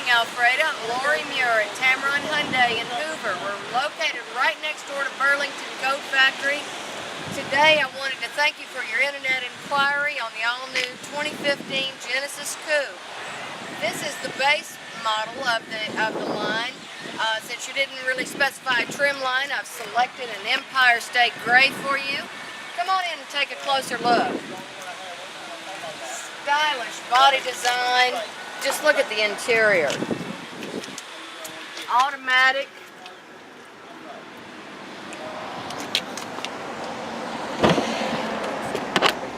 morning, Alfreda. I'm Lori Muir at Tameron Hyundai in Hoover. We're located right next door to Burlington Coat Factory. Today I wanted to thank you for your internet inquiry on the all-new 2015 Genesis Coupe. This is the base model of the line. Since you didn't really specify a trim line, I've selected an Empire State Gray for you. Come on in and take a closer look. Stylish body design. Just look at the interior. Automatic.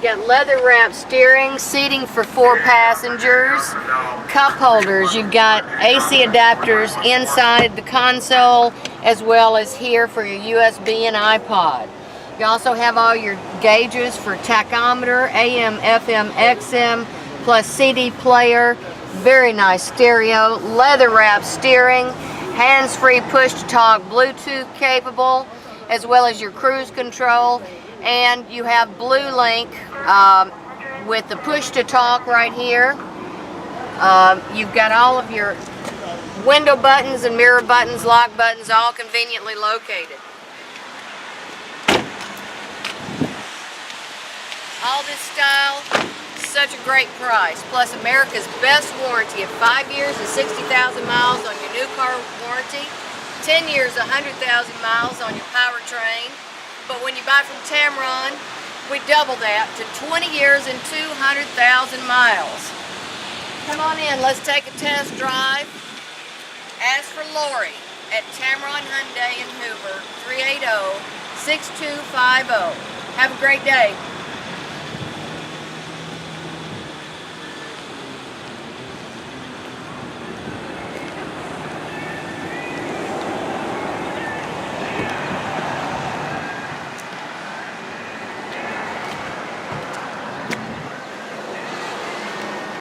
Got leather wrapped steering, seating for 4 passengers, cup holders. You've got AC adapters inside the console as well as here for your USB and iPod. You also have all your gauges for tachometer, AM, FM, XM, plus CD player. Very nice stereo, leather wrapped steering, hands-free push-to-talk, Bluetooth capable, as well as your cruise control. And you have Blue Link with the push-to-talk right here. You've got all of your window buttons and mirror buttons, lock buttons, all conveniently located. All this style, such a great price. Plus America's best warranty of 5 years and 60,000 miles on your new car warranty, 10 years, 100,000 miles on your powertrain. But when you buy from Tameron, we double that to 20 years and 200,000 miles. Come on in, let's take a test drive. Ask for Lori at Tameron Hyundai in Hoover, 380-6250. Have a great day.